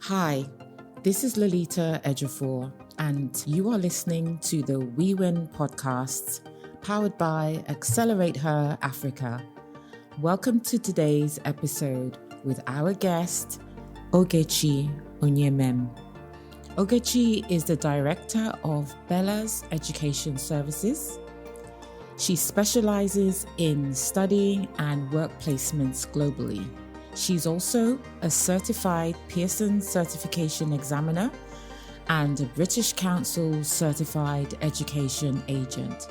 Hi, this is Lolita Ejiofor, and you are listening to the We Win podcast, powered by Accelerate Her Africa. Welcome to today's episode with our guest, Oge Onyemem. Oge is the director of Bella's Education Services. She specializes in study and work placements globally. She's also a certified Pearson certification examiner and a British Council certified education agent.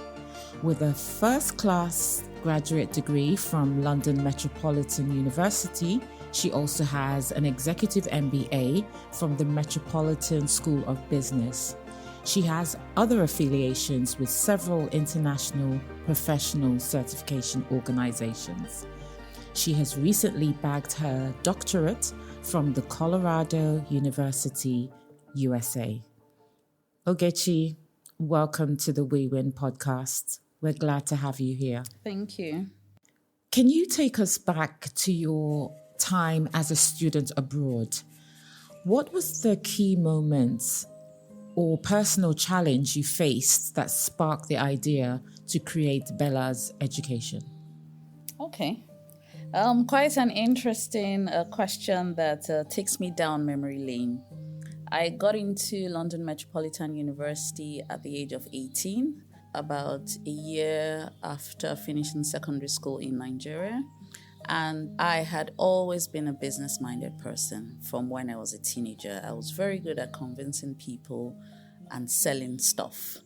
With a first-class graduate degree from London Metropolitan University, she also has an executive MBA from the Metropolitan School of Business. She has other affiliations with several international professional certification organizations. She has recently bagged her doctorate from the Colorado University, USA. Oge, welcome to the We Win podcast. We're glad to have you here. Thank you. Can you take us back to your time as a student abroad? What was the key moments or personal challenge you faced that sparked the idea to create Bella's Education? Okay. Quite an interesting question that takes me down memory lane. I got into London Metropolitan University at the age of 18, about a year after finishing secondary school in Nigeria. And I had always been a business-minded person from when I was a teenager. I was very good at convincing people and selling stuff.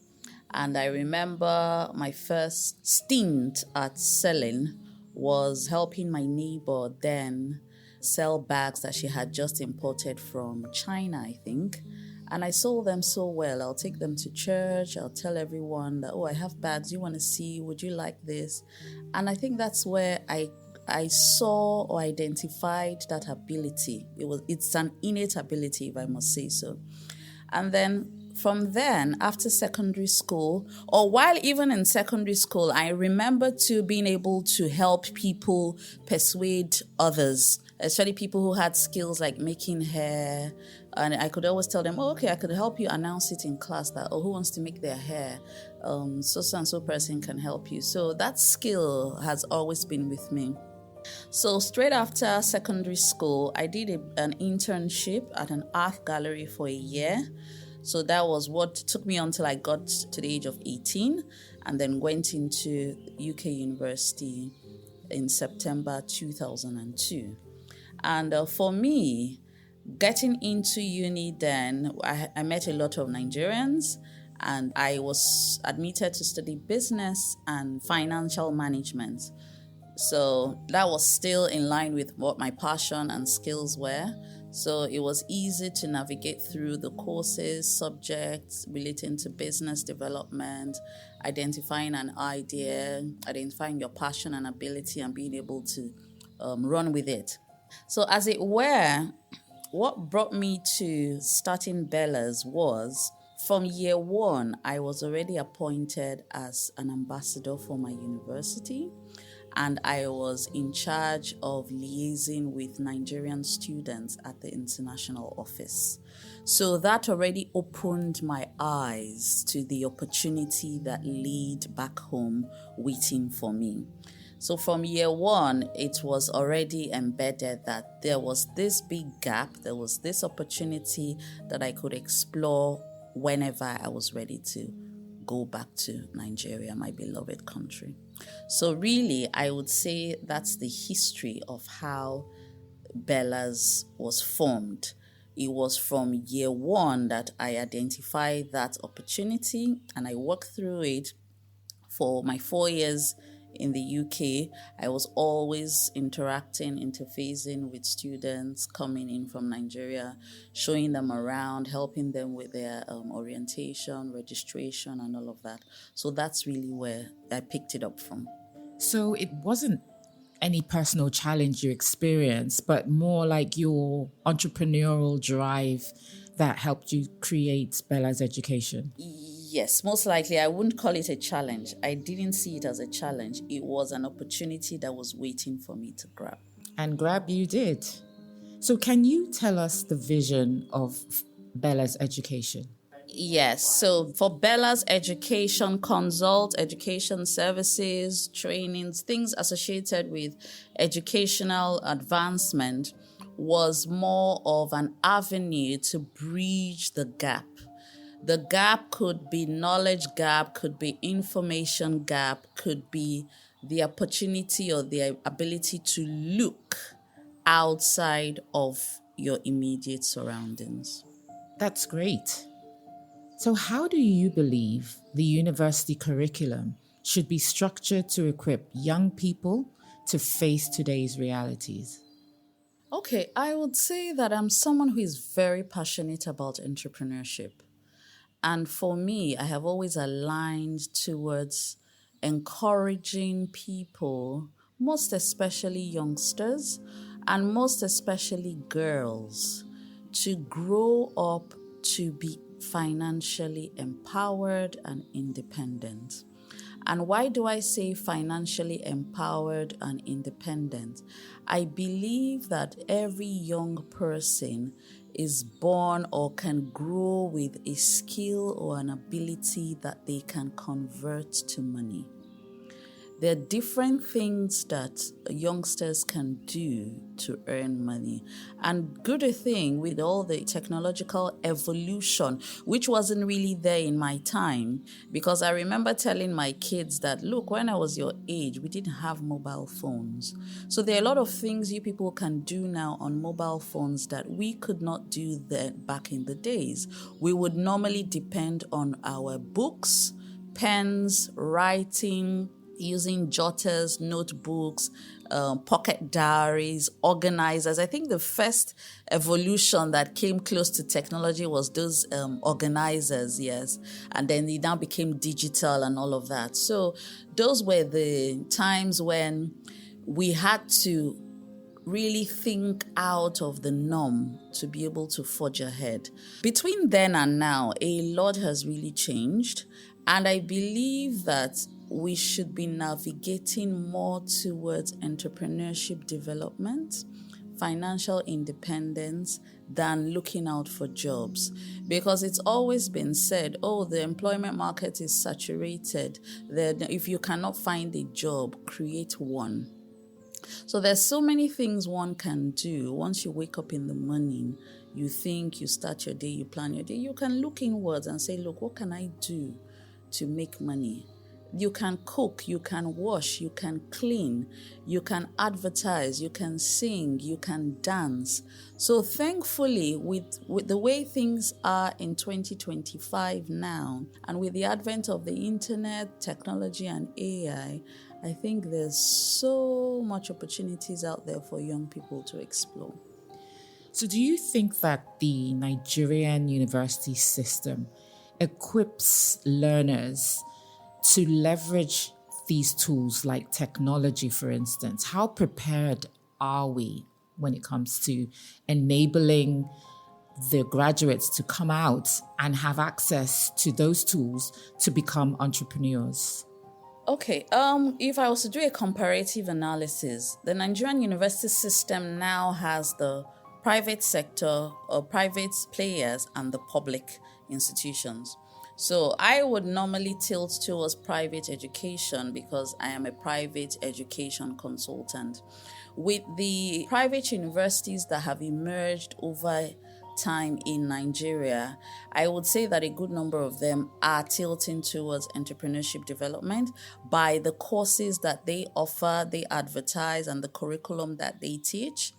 And I remember my first stint at selling was helping my neighbor then sell bags that she had just imported from China, I think. And I sold them so well. I'll take them to church. I'll tell everyone that, I have bags. You want to see? Would you like this? And I think that's where I saw or identified that ability. It's an innate ability, if I must say so. And then from then, after secondary school, or while even in secondary school, I remember too being able to help people persuade others, especially people who had skills like making hair. And I could always tell them, I could help you announce it in class that, who wants to make their hair? So and so person can help you. So that skill has always been with me. So straight after secondary school, I did an internship at an art gallery for a year. So that was what took me until I got to the age of 18 and then went into UK University in September 2002. And for me, getting into uni then, I met a lot of Nigerians and I was admitted to study business and financial management. So that was still in line with what my passion and skills were. So it was easy to navigate through the courses, subjects relating to business development, identifying an idea, identifying your passion and ability, and being able to run with it. So as it were, what brought me to starting Bella's was from year one, I was already appointed as an ambassador for my university. And I was in charge of liaising with Nigerian students at the international office. So that already opened my eyes to the opportunity that laid back home waiting for me. So from year one, it was already embedded that there was this big gap, there was this opportunity that I could explore whenever I was ready to go back to Nigeria, my beloved country. So really, I would say that's the history of how Bella's was formed. It was from year one that I identified that opportunity and I worked through it for my 4 years in the UK. I was always interfacing with students coming in from Nigeria, showing them around, helping them with their orientation, registration, and all of that. So that's really where I picked it up from. So it wasn't any personal challenge you experienced, but more like your entrepreneurial drive that helped you create Bella's Education? Yes, most likely. I wouldn't call it a challenge. I didn't see it as a challenge. It was an opportunity that was waiting for me to grab. And grab you did. So, can you tell us the vision of Bella's education? Yes, so for Bella's education, consult, education services, trainings, things associated with educational advancement was more of an avenue to bridge the gap. The gap could be knowledge gap, could be information gap, could be the opportunity or the ability to look outside of your immediate surroundings. That's great. So, how do you believe the university curriculum should be structured to equip young people to face today's realities? Okay, I would say that I'm someone who is very passionate about entrepreneurship. And for me, I have always aligned towards encouraging people, most especially youngsters and most especially girls, to grow up to be financially empowered and independent. And why do I say financially empowered and independent? I believe that every young person is born or can grow with a skill or an ability that they can convert to money. There are different things that youngsters can do to earn money. And good thing with all the technological evolution, which wasn't really there in my time, because I remember telling my kids that, look, when I was your age, we didn't have mobile phones. So there are a lot of things you people can do now on mobile phones that we could not do then back in the days. We would normally depend on our books, pens, writing, using jotters, notebooks, pocket diaries, organizers. I think the first evolution that came close to technology was those organizers, yes. And then it now became digital and all of that. So those were the times when we had to really think out of the norm to be able to forge ahead. Between then and now, a lot has really changed. And I believe that we should be navigating more towards entrepreneurship development, financial independence, than looking out for jobs. Because it's always been said, oh, the employment market is saturated. Then if you cannot find a job, create one. So there's so many things one can do. Once you wake up in the morning, you think, you start your day, you plan your day, you can look inwards and say, look, what can I do to make money? You can cook, you can wash, you can clean, you can advertise, you can sing, you can dance. So thankfully, with the way things are in 2025 now, and with the advent of the internet, technology, and AI, I think there's so much opportunities out there for young people to explore. So, do you think that the Nigerian university system equips learners to leverage these tools like technology, for instance? How prepared are we when it comes to enabling the graduates to come out and have access to those tools to become entrepreneurs? Okay, if I was to do a comparative analysis, the Nigerian university system now has the private sector or private players and the public institutions. So I would normally tilt towards private education because I am a private education consultant. With the private universities that have emerged over time in Nigeria, I would say that a good number of them are tilting towards entrepreneurship development by the courses that they offer, they advertise, and the curriculum that they teach.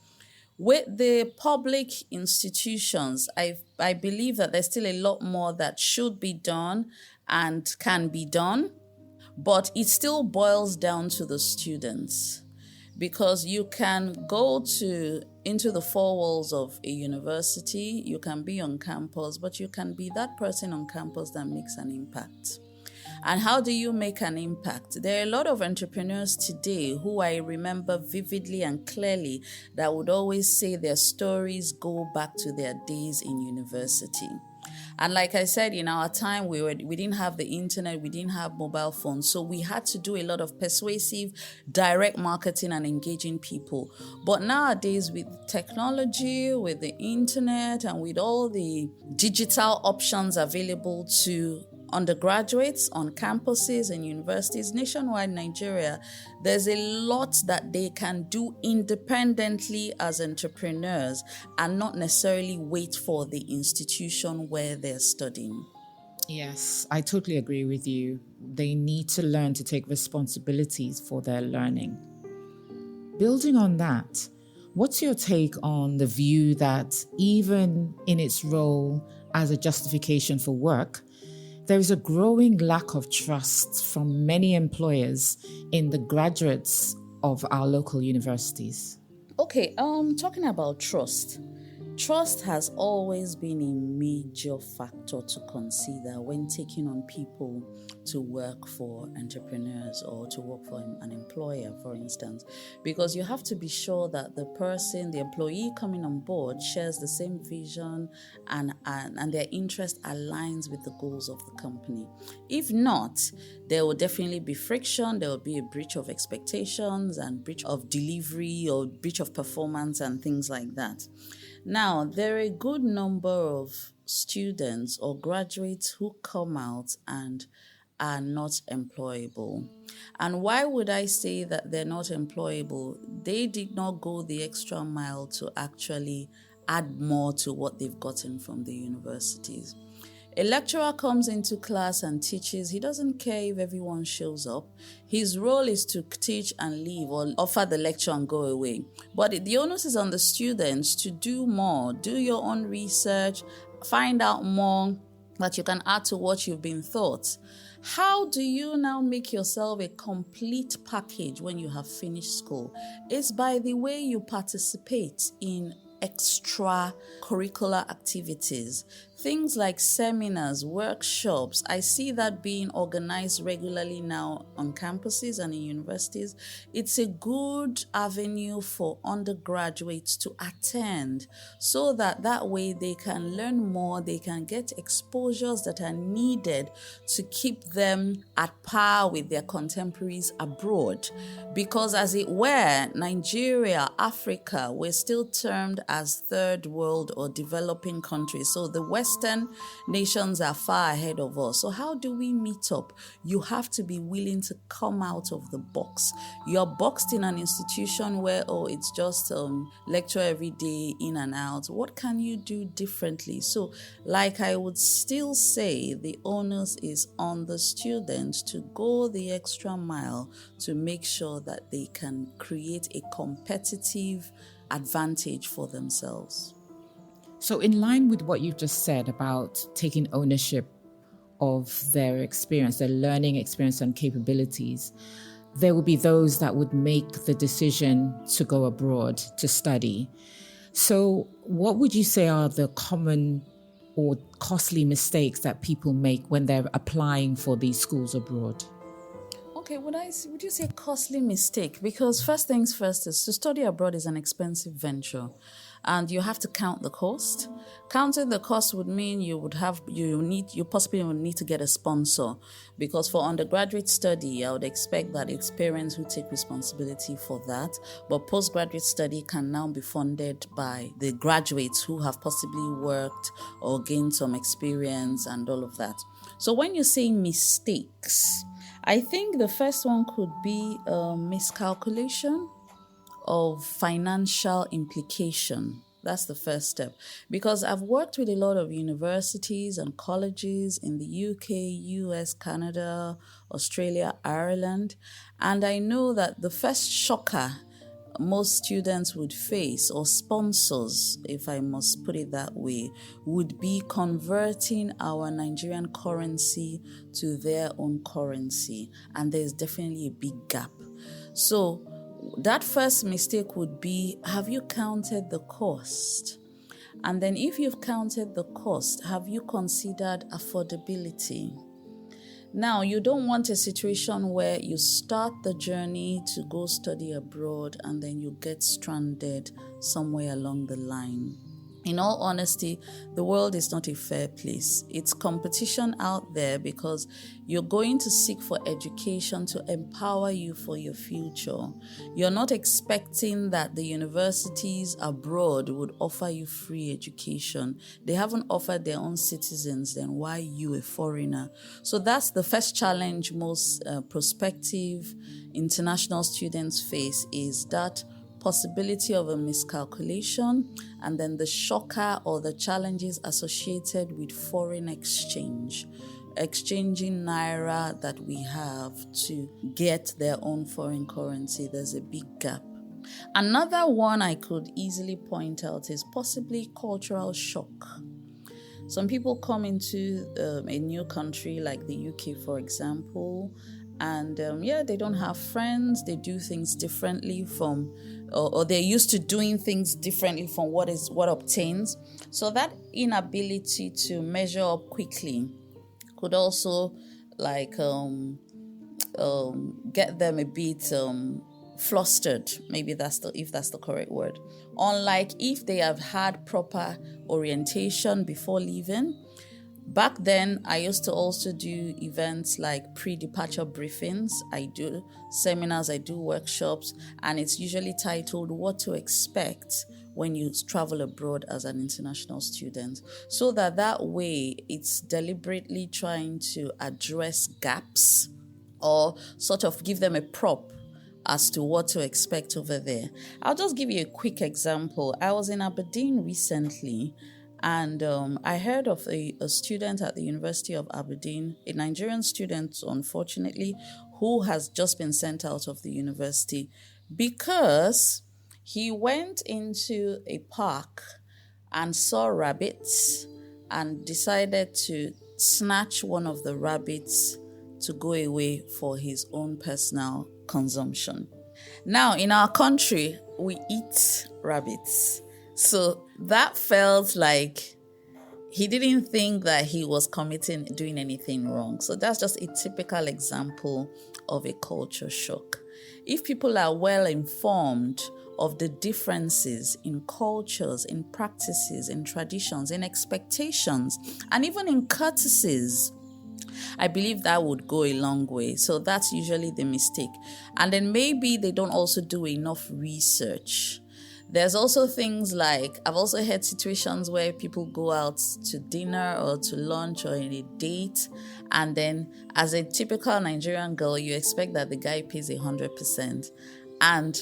With the public institutions, I believe that there's still a lot more that should be done and can be done, but it still boils down to the students. Because you can go into the four walls of a university, you can be on campus, but you can be that person on campus that makes an impact. And how do you make an impact? There are a lot of entrepreneurs today who I remember vividly and clearly that would always say their stories go back to their days in university. And like I said, in our time, we didn't have the internet, we didn't have mobile phones. So we had to do a lot of persuasive, direct marketing and engaging people. But nowadays, with technology, with the internet, and with all the digital options available to undergraduates on campuses and universities nationwide Nigeria, there's a lot that they can do independently as entrepreneurs and not necessarily wait for the institution where they're studying. Yes, I totally agree with you. They need to learn to take responsibilities for their learning. Building on that, what's your take on the view that even in its role as a justification for work, there is a growing lack of trust from many employers in the graduates of our local universities? Okay, talking about trust. Trust has always been a major factor to consider when taking on people to work for entrepreneurs or to work for an employer, for instance, because you have to be sure that the person, the employee coming on board, shares the same vision and their interest aligns with the goals of the company. If not, there will definitely be friction, there will be a breach of expectations and breach of delivery or breach of performance and things like that. Now, there are a good number of students or graduates who come out and are not employable. And why would I say that they're not employable? They did not go the extra mile to actually add more to what they've gotten from the universities. A lecturer comes into class and teaches. He doesn't care if everyone shows up. His role is to teach and leave or offer the lecture and go away. But the onus is on the students to do more, do your own research, find out more that you can add to what you've been taught. How do you now make yourself a complete package when you have finished school? It's by the way you participate in extra curricular activities, things like seminars, workshops. I see that being organized regularly now on campuses and in universities. It's a good avenue for undergraduates to attend so that way they can learn more, they can get exposures that are needed to keep them at par with their contemporaries abroad. Because as it were, Nigeria, Africa, we're still termed as third world or developing countries. So the Western nations are far ahead of us. So how do we meet up? You have to be willing to come out of the box. You're boxed in an institution where, it's just lecture every day, in and out. What can you do differently? So like I would still say, the onus is on the students to go the extra mile to make sure that they can create a competitive advantage for themselves. So, in line with what you've just said about taking ownership of their experience, their learning experience and capabilities, there will be those that would make the decision to go abroad to study. So, what would you say are the common or costly mistakes that people make when they're applying for these schools abroad? Okay, would you say costly mistake? Because first things first is to study abroad is an expensive venture, and you have to count the cost. Counting the cost would mean you possibly would need to get a sponsor, because for undergraduate study, I would expect that it's parents who take responsibility for that. But postgraduate study can now be funded by the graduates who have possibly worked or gained some experience and all of that. So when you say mistakes, I think the first one could be a miscalculation of financial implication. That's the first step. Because I've worked with a lot of universities and colleges in the UK, US, Canada, Australia, Ireland, and I know that the first shocker most students would face, or sponsors, if I must put it that way, would be converting our Nigerian currency to their own currency. And there's definitely a big gap. So that first mistake would be, have you counted the cost? And then if you've counted the cost, have you considered affordability? Now, you don't want a situation where you start the journey to go study abroad and then you get stranded somewhere along the line. in all honesty, the world is not a fair place. It's competition out there because you're going to seek for education to empower you for your future. You're not expecting that the universities abroad would offer you free education. They haven't offered their own citizens, then why you, a foreigner? So that's the first challenge most prospective international students face, is that possibility of a miscalculation, and then the shocker or the challenges associated with foreign exchange, exchanging naira that we have to get their own foreign currency. There's a big gap. Another one I could easily point out is possibly cultural shock. Some people come into a new country like the UK, for example, and they don't have friends. They do things differently from, or they're used to doing things differently from what obtains. So that inability to measure up quickly could also get them a bit flustered. Maybe if that's the correct word. Unlike if they have had proper orientation before leaving. Back then, I used to also do events like pre-departure briefings. I do seminars, I do workshops, and it's usually titled What to Expect When You Travel Abroad as an International Student. So that way, it's deliberately trying to address gaps or sort of give them a prop as to what to expect over there. I'll just give you a quick example. I was in Aberdeen recently, and I heard of a student at the University of Aberdeen, a Nigerian student, unfortunately, who has just been sent out of the university because he went into a park and saw rabbits and decided to snatch one of the rabbits to go away for his own personal consumption. Now, in our country, we eat rabbits. So that felt like he didn't think that he was doing anything wrong. So that's just a typical example of a culture shock. If people are well informed of the differences in cultures, in practices, in traditions, in expectations, and even in courtesies, I believe that would go a long way. So that's usually the mistake. And then maybe they don't also do enough research. There's also things like, I've also had situations where people go out to dinner or to lunch or in a date, and then as a typical Nigerian girl, you expect that the guy pays 100%. And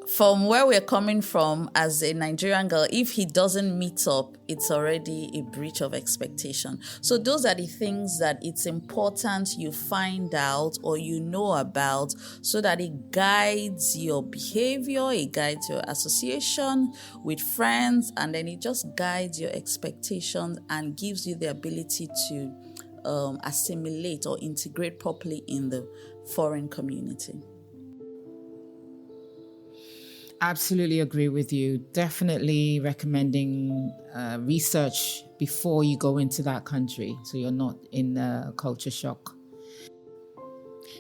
from where we're coming from as a Nigerian girl, if he doesn't meet up, it's already a breach of expectation. So those are the things that it's important you find out or you know about, so that it guides your behavior, it guides your association with friends, and then it just guides your expectations and gives you the ability to assimilate or integrate properly in the foreign community. Absolutely agree with you. Definitely recommending research before you go into that country, so you're not in culture shock.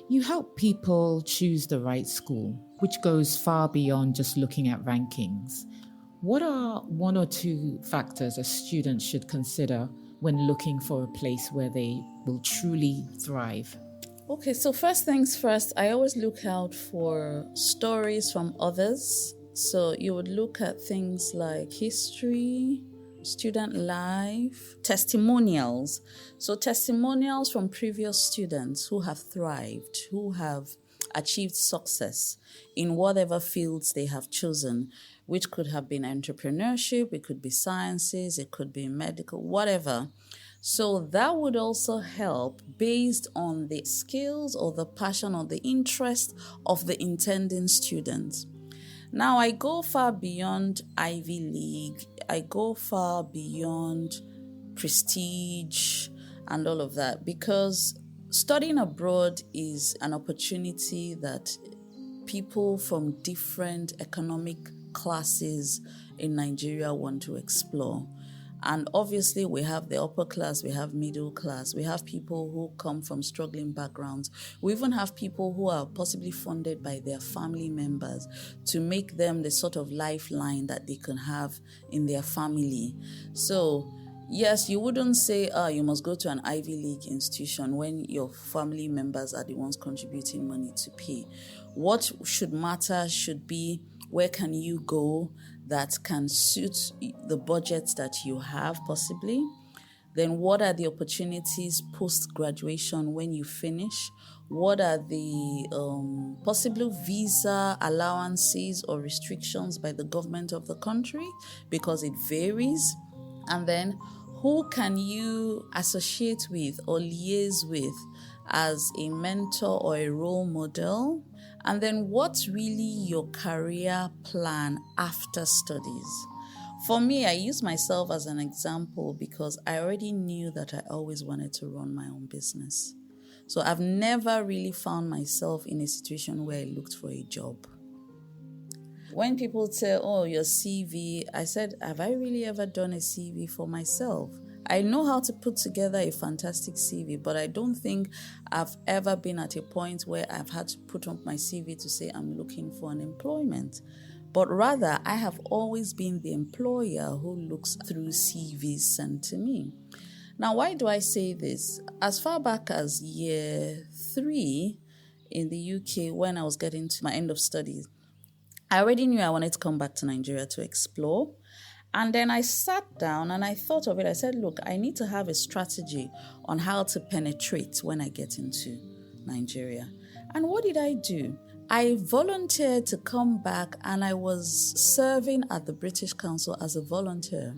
You help people choose the right school, which goes far beyond just looking at rankings. What are one or two factors a student should consider when looking for a place where they will truly thrive? Okay, so first things first, I always look out for stories from others. So you would look at things like history, student life, testimonials. So testimonials from previous students who have thrived, who have achieved success in whatever fields they have chosen, which could have been entrepreneurship, it could be sciences, it could be medical, whatever. So that would also help based on the skills or the passion or the interest of the intending students. Now, I go far beyond Ivy League. I go far beyond prestige and all of that, because studying abroad is an opportunity that people from different economic classes in Nigeria want to explore. And obviously, we have the upper class, we have middle class, we have people who come from struggling backgrounds. We even have people who are possibly funded by their family members to make them the sort of lifeline that they can have in their family. So, yes, you wouldn't say, you must go to an Ivy League institution when your family members are the ones contributing money to pay. What should matter should be, where can you go that can suit the budget that you have possibly? Then what are the opportunities post-graduation when you finish? What are the possible visa allowances or restrictions by the government of the country? Because it varies. And then who can you associate with or liaise with as a mentor or a role model? And then what's really your career plan after studies? For me, I use myself as an example because I already knew that I always wanted to run my own business. So I've never really found myself in a situation where I looked for a job. When people say, oh, your CV, I said, have I really ever done a CV for myself? I know how to put together a fantastic CV, but I don't think I've ever been at a point where I've had to put up my CV to say I'm looking for an employment. But rather, I have always been the employer who looks through CVs sent to me. Now, why do I say this? As far back as year 3 in the UK, when I was getting to my end of studies, I already knew I wanted to come back to Nigeria to explore. And then I sat down and I thought of it. I said, look, I need to have a strategy on how to penetrate when I get into Nigeria. And what did I do? I volunteered to come back, and I was serving at the British Council as a volunteer.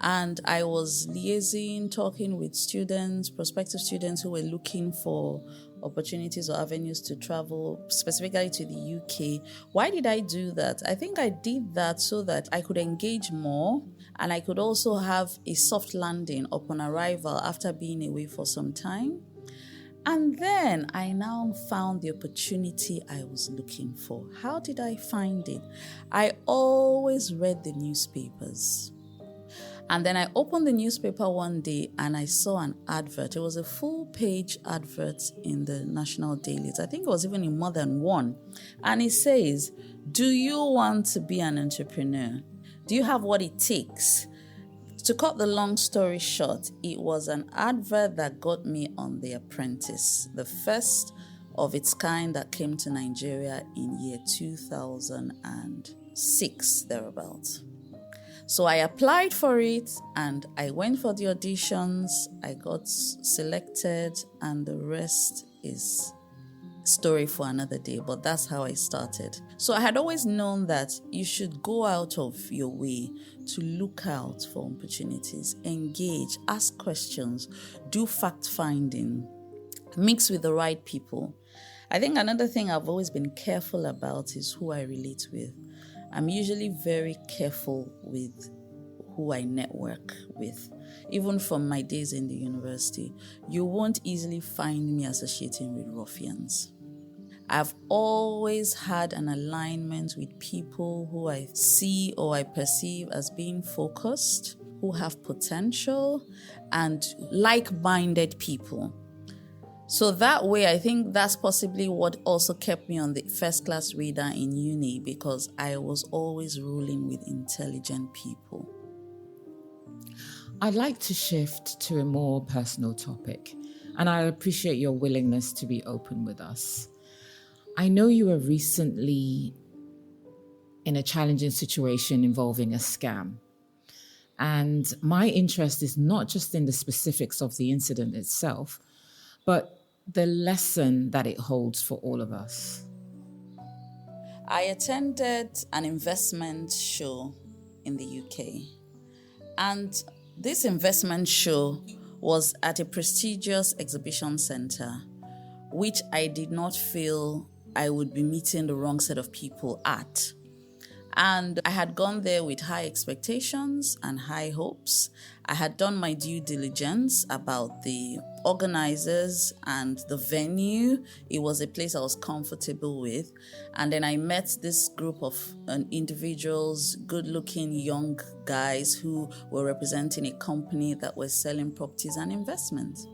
And I was liaising, talking with students, prospective students who were looking for opportunities or avenues to travel, specifically to the UK. Why did I do that? I think I did that so that I could engage more, and I could also have a soft landing upon arrival after being away for some time. And then I now found the opportunity I was looking for. How did I find it? I always read the newspapers. And then I opened the newspaper one day and I saw an advert. It was a full-page advert in the national dailies. I think it was even in more than one. And it says, do you want to be an entrepreneur? Do you have what it takes? To cut the long story short, it was an advert that got me on The Apprentice, the first of its kind that came to Nigeria in year 2006, thereabouts. So I applied for it and I went for the auditions. I got selected, and the rest is story for another day, but that's how I started. So I had always known that you should go out of your way to look out for opportunities, engage, ask questions, do fact-finding, mix with the right people. I think another thing I've always been careful about is who I relate with. I'm usually very careful with who I network with. Even from my days in the university, you won't easily find me associating with ruffians. I've always had an alignment with people who I see or I perceive as being focused, who have potential, and like-minded people. So that way, I think that's possibly what also kept me on the first-class radar in uni, because I was always ruling with intelligent people. I'd like to shift to a more personal topic, and I appreciate your willingness to be open with us. I know you were recently in a challenging situation involving a scam. And my interest is not just in the specifics of the incident itself, but the lesson that it holds for all of us. I attended an investment show in the UK. And this investment show was at a prestigious exhibition center, which I did not feel I would be meeting the wrong set of people at. And I had gone there with high expectations and high hopes. I had done my due diligence about the organizers and the venue. It was a place I was comfortable with. And then I met this group of individuals, good-looking young guys who were representing a company that was selling properties and investments.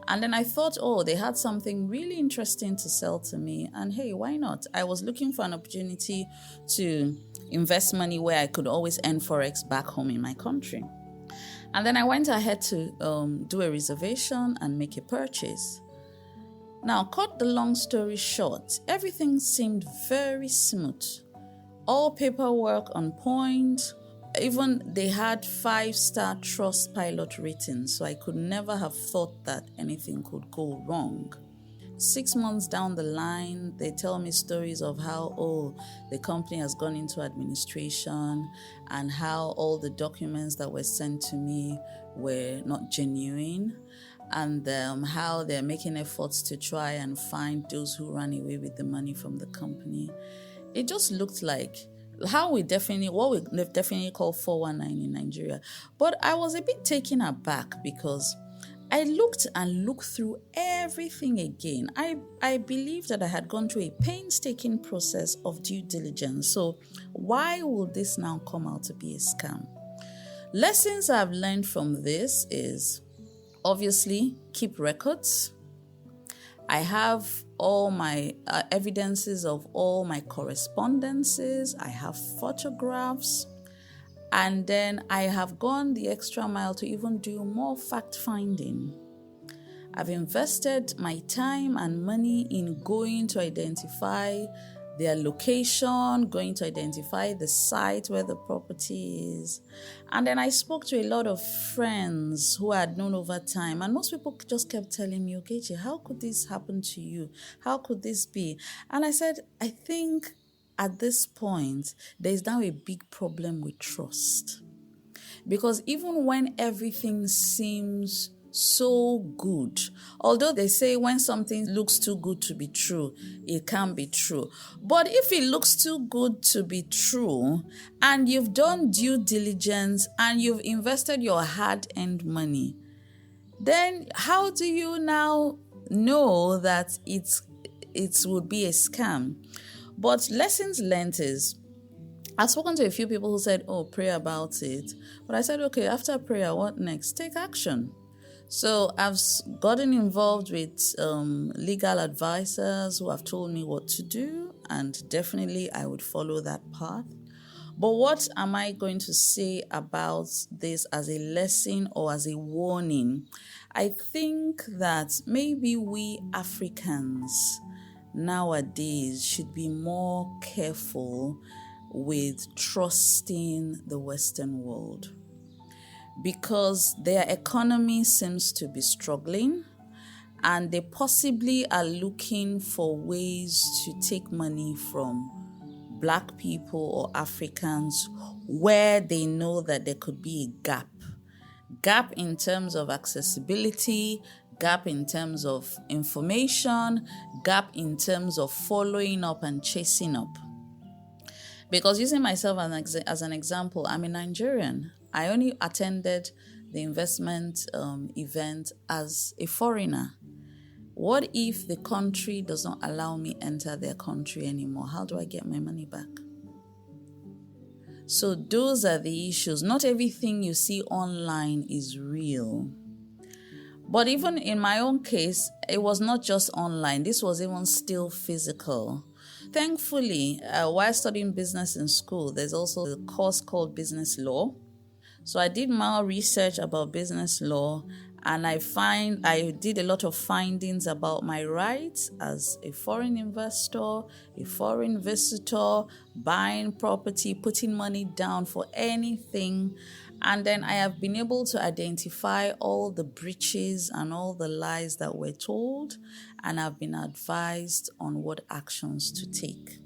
And then I thought, they had something really interesting to sell to me. And hey, why not? I was looking for an opportunity to invest money where I could always earn Forex back home in my country. And then I went ahead to do a reservation and make a purchase. Now, cut the long story short, everything seemed very smooth. All paperwork on point. Even they had 5-star Trustpilot ratings, so I could never have thought that anything could go wrong. 6 months down the line, they tell me stories of how, the company has gone into administration and how all the documents that were sent to me were not genuine, and how they're making efforts to try and find those who ran away with the money from the company. It just looked like what we definitely call 419 in Nigeria. But I was a bit taken aback because I looked through everything again. I believed that I had gone through a painstaking process of due diligence. So why will this now come out to be a scam? Lessons I've learned from this is, obviously, keep records. I have all my evidences of all my correspondences. I have photographs. And then I have gone the extra mile to even do more fact-finding. I've invested my time and money in going to identify their location, going to identify the site where the property is. And then I spoke to a lot of friends who I had known over time. And most people just kept telling me, Ogechi, how could this happen to you? How could this be? And I said, I think at this point, there is now a big problem with trust. Because even when everything seems so good, although they say when something looks too good to be true, it can be true. But if it looks too good to be true, and you've done due diligence and you've invested your hard-earned money, then how do you now know that it would be a scam? But lessons learned is, I've spoken to a few people who said, pray about it. But I said, okay, after prayer, what next? Take action. So I've gotten involved with legal advisors who have told me what to do, and definitely I would follow that path. But what am I going to say about this as a lesson or as a warning? I think that maybe we Africans nowadays should be more careful with trusting the Western world, because their economy seems to be struggling and they possibly are looking for ways to take money from Black people or Africans where they know that there could be a gap in terms of accessibility, gap in terms of information, gap in terms of following up and chasing up. Because using myself as an example, I'm a Nigerian. I only attended the investment event as a foreigner. What if the country does not allow me enter their country anymore? How do I get my money back? So those are the issues. Not everything you see online is real. But even in my own case, it was not just online. This was even still physical. Thankfully, while studying business in school, there's also a course called business law. So I did more research about business law, and I did a lot of findings about my rights as a foreign investor, a foreign visitor, buying property, putting money down for anything. And then I have been able to identify all the breaches and all the lies that were told, and I've been advised on what actions to take.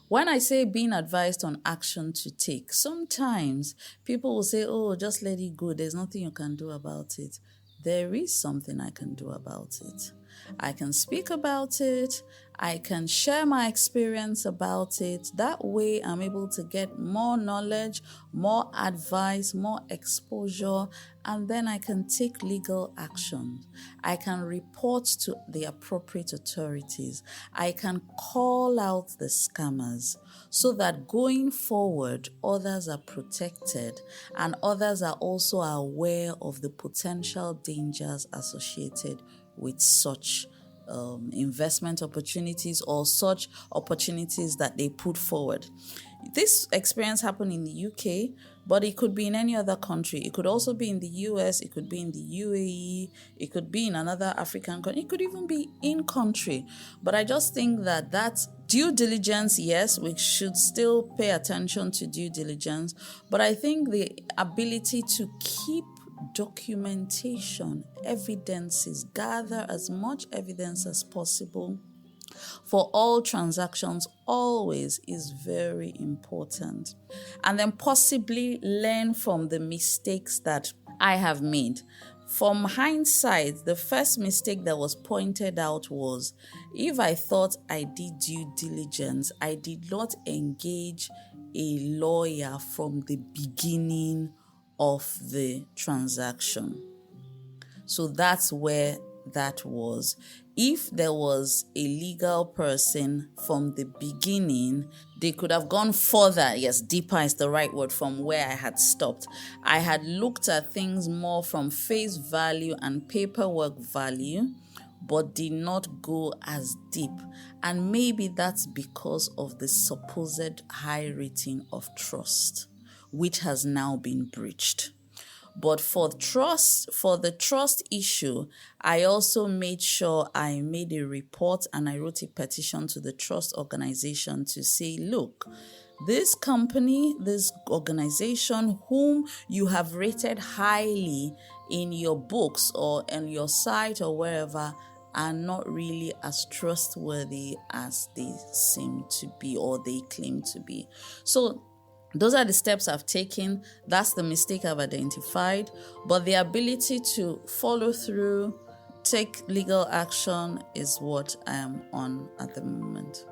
When I say being advised on action to take, sometimes people will say, just let it go. There's nothing you can do about it. There is something I can do about it. I can speak about it, I can share my experience about it. That way, I'm able to get more knowledge, more advice, more exposure, and then I can take legal action. I can report to the appropriate authorities. I can call out the scammers so that going forward, others are protected and others are also aware of the potential dangers associated with such investment opportunities or such opportunities that they put forward. This experience happened in the UK, but it could be in any other country. It could also be in the US, it could be in the UAE, it could be in another African country, it could even be in country. But I just think that due diligence, yes, we should still pay attention to due diligence, but I think the ability to keep documentation, evidences, gather as much evidence as possible for all transactions always is very important. And then possibly learn from the mistakes that I have made. From hindsight, the first mistake that was pointed out was if I thought I did due diligence, I did not engage a lawyer from the beginning of the transaction. So that's where that was. If there was a legal person from the beginning, they could have gone further. Yes, deeper is the right word, from where I had stopped. I had looked at things more from face value and paperwork value, but did not go as deep. And maybe that's because of the supposed high rating of trust, which has now been breached. But for the trust issue, I also made sure I made a report and I wrote a petition to the trust organization to say, look, this company, this organization whom you have rated highly in your books or on your site or wherever are not really as trustworthy as they seem to be or they claim to be. So those are the steps I've taken. That's the mistake I've identified. But the ability to follow through, take legal action is what I am on at the moment.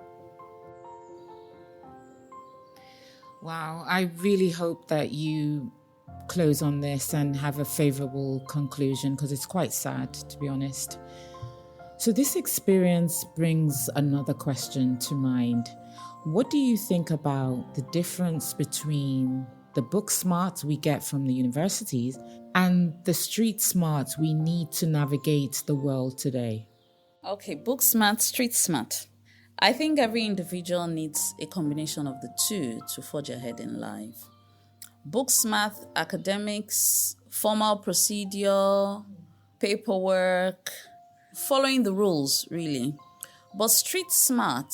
Wow, I really hope that you close on this and have a favorable conclusion, because it's quite sad, to be honest. So this experience brings another question to mind. What do you think about the difference between the book smarts we get from the universities and the street smarts we need to navigate the world today? Okay, book smart, street smart. I think every individual needs a combination of the two to forge ahead in life. Book smart, academics, formal procedure, paperwork, following the rules, really. But street smart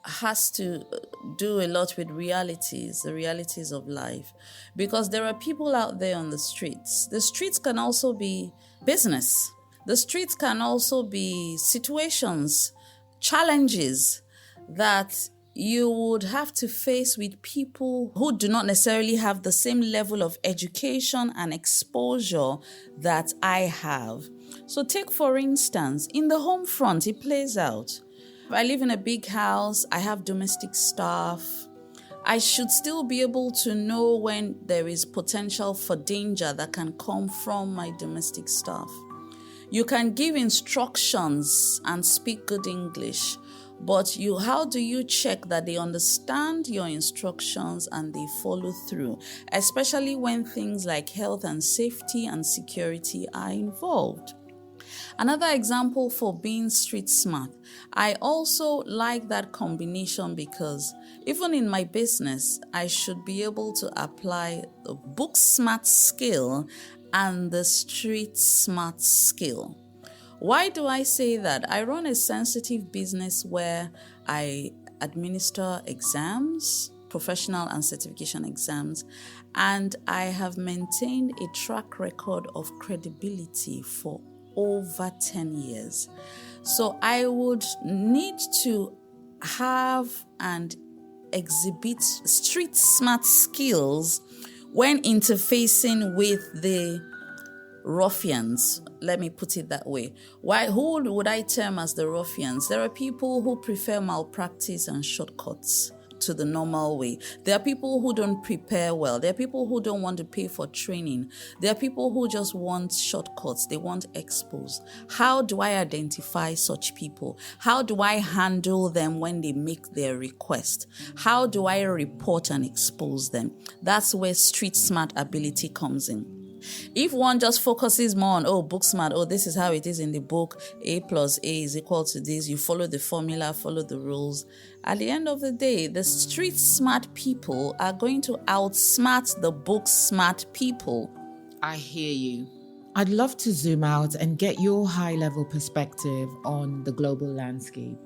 has to do a lot with the realities of life. Because there are people out there on the streets. The streets can also be business. The streets can also be situations, challenges that you would have to face with people who do not necessarily have the same level of education and exposure that I have. So take, for instance, in the home front, it plays out. I live in a big house, I have domestic staff. I should still be able to know when there is potential for danger that can come from my domestic staff. You can give instructions and speak good English, but how do you check that they understand your instructions and they follow through, especially when things like health and safety and security are involved? Another example for being street smart, I also like that combination because even in my business, I should be able to apply the book smart skill and the street smart skill. Why do I say that? I run a sensitive business where I administer exams, professional and certification exams, and I have maintained a track record of credibility for over 10 years. So I would need to have and exhibit street smart skills when interfacing with the ruffians. Let me put it that way. Who would I term as the ruffians? There are people who prefer malpractice and shortcuts to the normal way. There are people who don't prepare well. There are people who don't want to pay for training. There are people who just want shortcuts. They want expos. How do I identify such people? How do I handle them when they make their request? How do I report and expose them? That's where street smart ability comes in. If one just focuses more on, book smart, this is how it is in the book, A plus A is equal to this, you follow the formula, follow the rules. At the end of the day, the street smart people are going to outsmart the book smart people. I hear you. I'd love to zoom out and get your high-level perspective on the global landscape.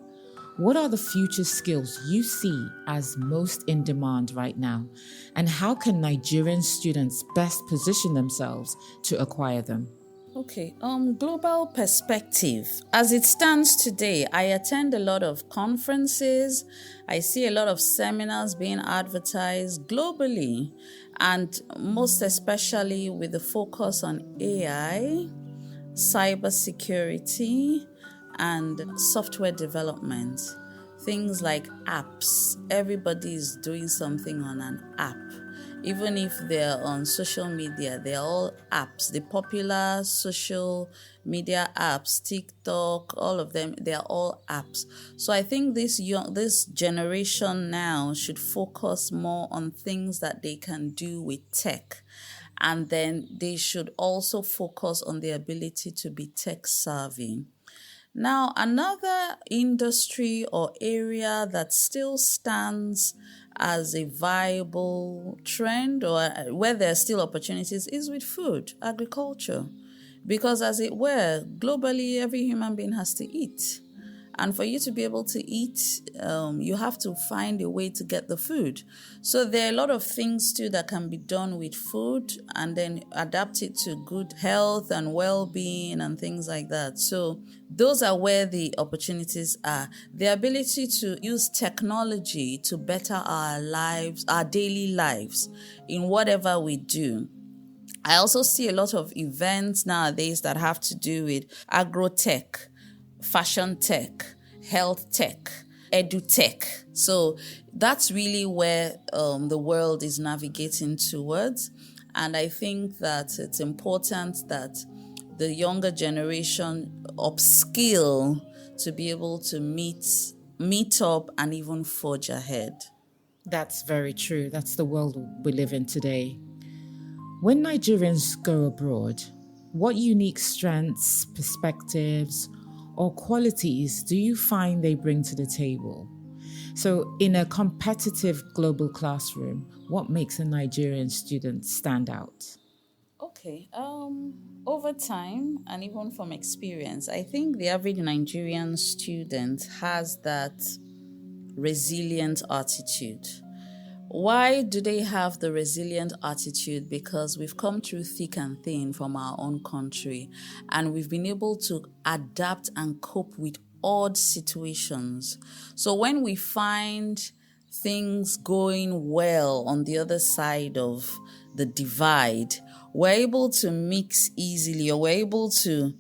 What are the future skills you see as most in demand right now? And how can Nigerian students best position themselves to acquire them? Okay, global perspective. As it stands today, I attend a lot of conferences. I see a lot of seminars being advertised globally, and most especially with the focus on AI, cybersecurity, and software development. Things like apps. Everybody is doing something on an app. Even if they're on social media, they're all apps. The popular social media apps, TikTok, all of them, they're all apps. So I think this generation now should focus more on things that they can do with tech. And then they should also focus on the ability to be tech savvy. Now, another industry or area that still stands as a viable trend or where there are still opportunities is with food, agriculture. Because as it were, globally, every human being has to eat. And for you to be able to eat, you have to find a way to get the food. So there are a lot of things too that can be done with food and then adapt it to good health and well-being and things like that. So those are where the opportunities are. The ability to use technology to better our lives, our daily lives in whatever we do. I also see a lot of events nowadays that have to do with agro-tech, fashion tech, health tech, edu-tech. So that's really where the world is navigating towards. And I think that it's important that the younger generation upskill to be able to meet up and even forge ahead. That's very true. That's the world we live in today. When Nigerians go abroad, what unique strengths, perspectives, or qualities do you find they bring to the table? So in a competitive global classroom, what makes a Nigerian student stand out? Okay, over time and even from experience, I think the average Nigerian student has that resilient attitude. Why do they have the resilient attitude? Because we've come through thick and thin from our own country, and we've been able to adapt and cope with odd situations. So when we find things going well on the other side of the divide, we're able to mix easily, or we're able to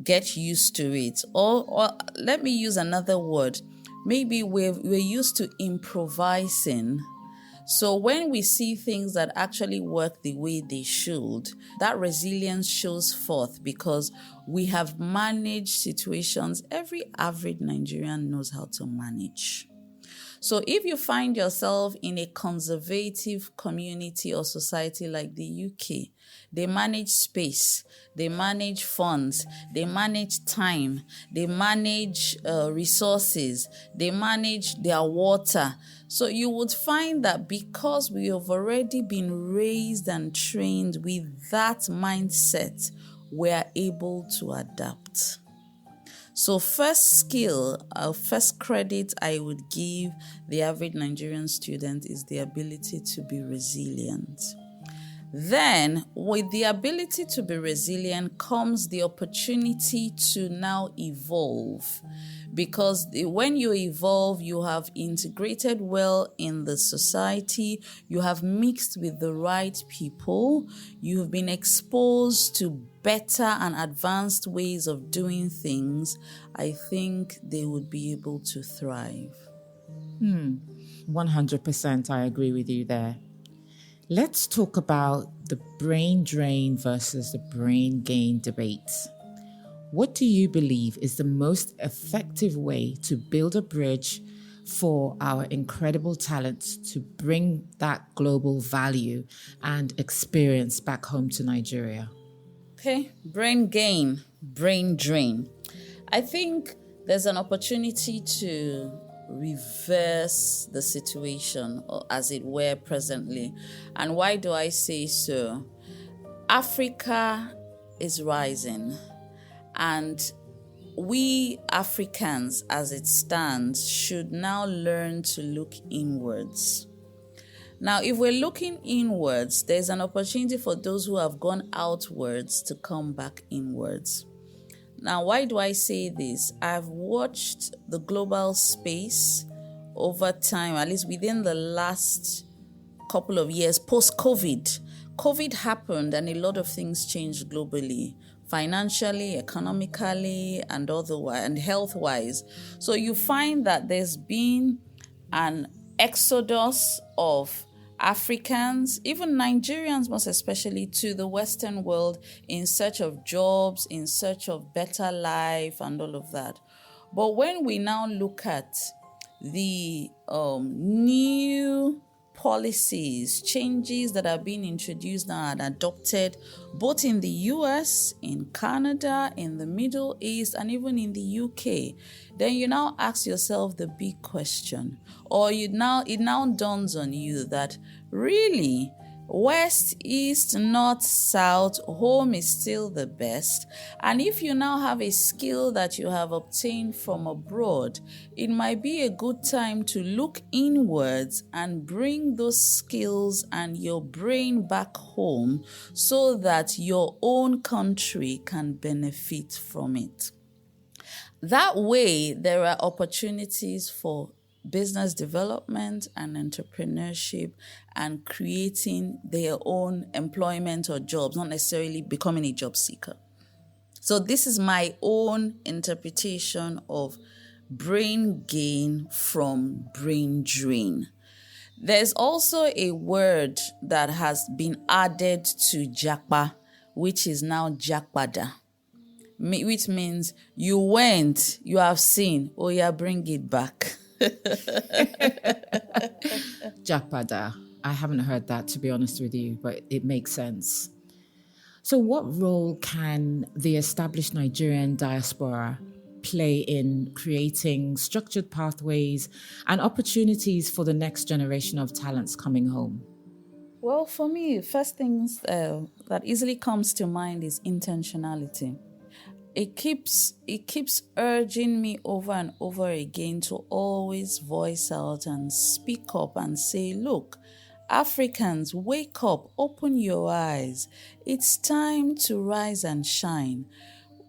get used to it. Or let me use another word. Maybe we're used to improvising. So when we see things that actually work the way they should, that resilience shows forth because we have managed situations every average Nigerian knows how to manage. So if you find yourself in a conservative community or society like the UK, they manage space, they manage funds, they manage time, they manage resources, they manage their water. So you would find that because we have already been raised and trained with that mindset, we are able to adapt. So first credit I would give the average Nigerian student is the ability to be resilient. Then, with the ability to be resilient comes the opportunity to now evolve. Because when you evolve, you have integrated well in the society, you have mixed with the right people, you have been exposed to better and advanced ways of doing things. I think they would be able to thrive. 100%, I agree with you there. Let's talk about the brain drain versus the brain gain debate. What do you believe is the most effective way to build a bridge for our incredible talents to bring that global value and experience back home to Nigeria? Okay, brain gain, brain drain. I think there's an opportunity to reverse the situation, or as it were, presently. And why do I say so? Africa is rising, and we Africans, as it stands, should now learn to look inwards. Now, if we're looking inwards, there's an opportunity for those who have gone outwards to come back inwards. Now, why do I say this? I've watched the global space over time, at least within the last couple of years, post-COVID. COVID happened and a lot of things changed globally, financially, economically, and otherwise, and health-wise. So you find that there's been an exodus of Africans, even Nigerians most especially, to the Western world in search of jobs, in search of better life and all of that. But when we now look at the new policies, changes that are being introduced now and adopted both in the US, in Canada, in the Middle East, and even in the UK, then you now ask yourself the big question, or it now dawns on you that really, West, East, North, South, home is still the best. And if you now have a skill that you have obtained from abroad, it might be a good time to look inwards and bring those skills and your brain back home so that your own country can benefit from it. That way, there are opportunities for business development and entrepreneurship and creating their own employment or jobs, not necessarily becoming a job seeker. So this is my own interpretation of brain gain from brain drain. There's also a word that has been added to Japa, which is now Jakpada, which means you went, you have seen, oh yeah, bring it back. Japada. I haven't heard that, to be honest with you, but it makes sense. So what role can the established Nigerian diaspora play in creating structured pathways and opportunities for the next generation of talents coming home? Well, for me, first things that easily comes to mind is intentionality. It keeps urging me over and over again to always voice out and speak up and say, look, Africans, wake up, open your eyes. It's time to rise and shine.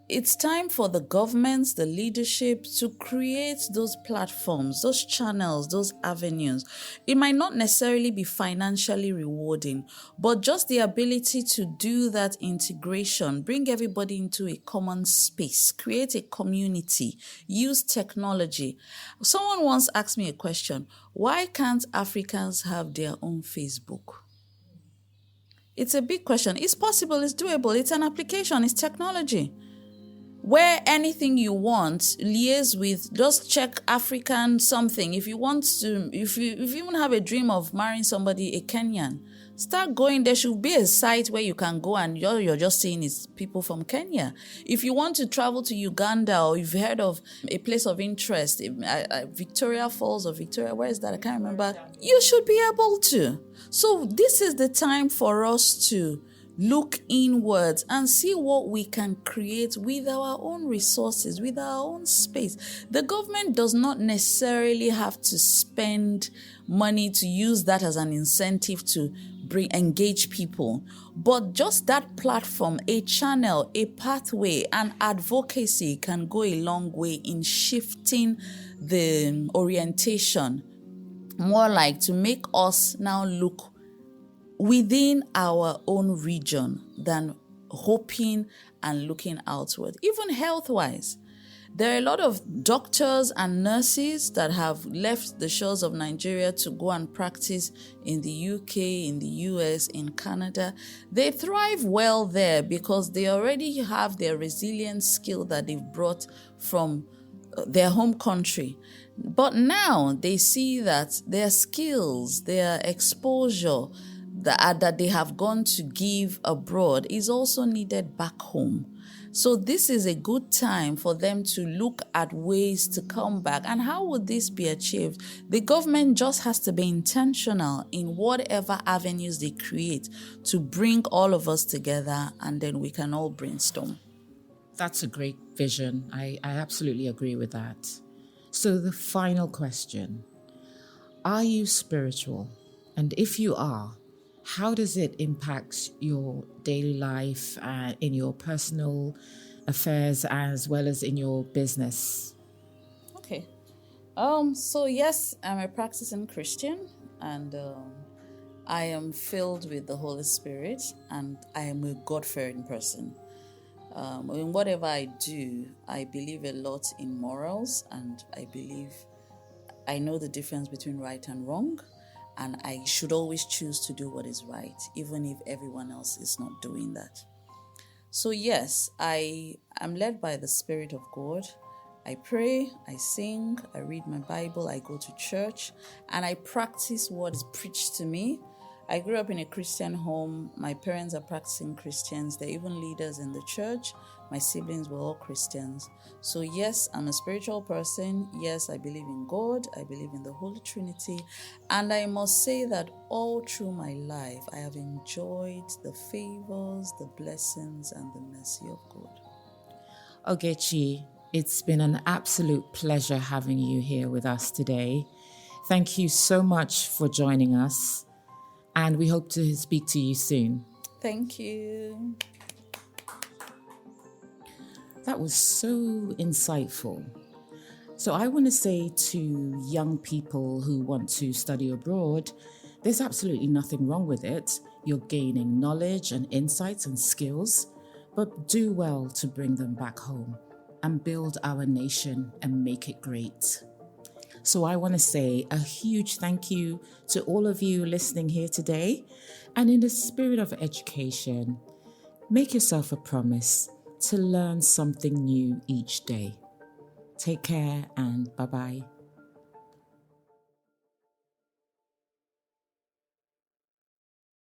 It's time for the governments, the leadership to create those platforms, those channels, those avenues. It might not necessarily be financially rewarding, but just the ability to do that integration, bring everybody into a common space, create a community, use technology. Someone once asked me a question, why can't Africans have their own Facebook? It's a big question. It's possible, it's doable, it's an application, it's technology. Where anything you want, liaise with, just check African something. If you want to, if you even have a dream of marrying somebody, a Kenyan, start going. There should be a site where you can go and you're just seeing is people from Kenya. If you want to travel to Uganda, or you've heard of a place of interest, Victoria Falls or Victoria, where is that? I can't remember. You should be able to. So this is the time for us to look inwards and see what we can create with our own resources, with our own space. The government does not necessarily have to spend money to use that as an incentive to engage people. But just that platform, a channel, a pathway, and advocacy can go a long way in shifting the orientation, more like to make us now look within our own region than hoping and looking outward, even health-wise. There are a lot of doctors and nurses that have left the shores of Nigeria to go and practice in the UK, in the US, in Canada. They thrive well there because they already have their resilient skill that they've brought from their home country. But now they see that their skills, their exposure that they have gone to give abroad is also needed back home. So this is a good time for them to look at ways to come back. And how would this be achieved? The government just has to be intentional in whatever avenues they create to bring all of us together, and then we can all brainstorm. That's a great vision. I absolutely agree with that. So the final question, are you spiritual? And if you are, how does it impact your daily life, in your personal affairs as well as in your business? Okay. So yes, I'm a practicing Christian, and I am filled with the Holy Spirit, and I am a God-fearing person. In whatever I do, I believe a lot in morals, and I know the difference between right and wrong. And I should always choose to do what is right, even if everyone else is not doing that. So yes, I am led by the Spirit of God. I pray, I sing, I read my Bible, I go to church, and I practice what is preached to me. I grew up in a Christian home. My parents are practicing Christians. They're even leaders in the church. My siblings were all Christians. So yes, I'm a spiritual person. Yes, I believe in God. I believe in the Holy Trinity. And I must say that all through my life, I have enjoyed the favors, the blessings, and the mercy of God. Ogechi, it's been an absolute pleasure having you here with us today. Thank you so much for joining us, and we hope to speak to you soon. Thank you. That was so insightful. So I want to say to young people who want to study abroad, there's absolutely nothing wrong with it. You're gaining knowledge and insights and skills, but do well to bring them back home and build our nation and make it great. So I want to say a huge thank you to all of you listening here today. And in the spirit of education, make yourself a promise to learn something new each day. Take care and bye-bye.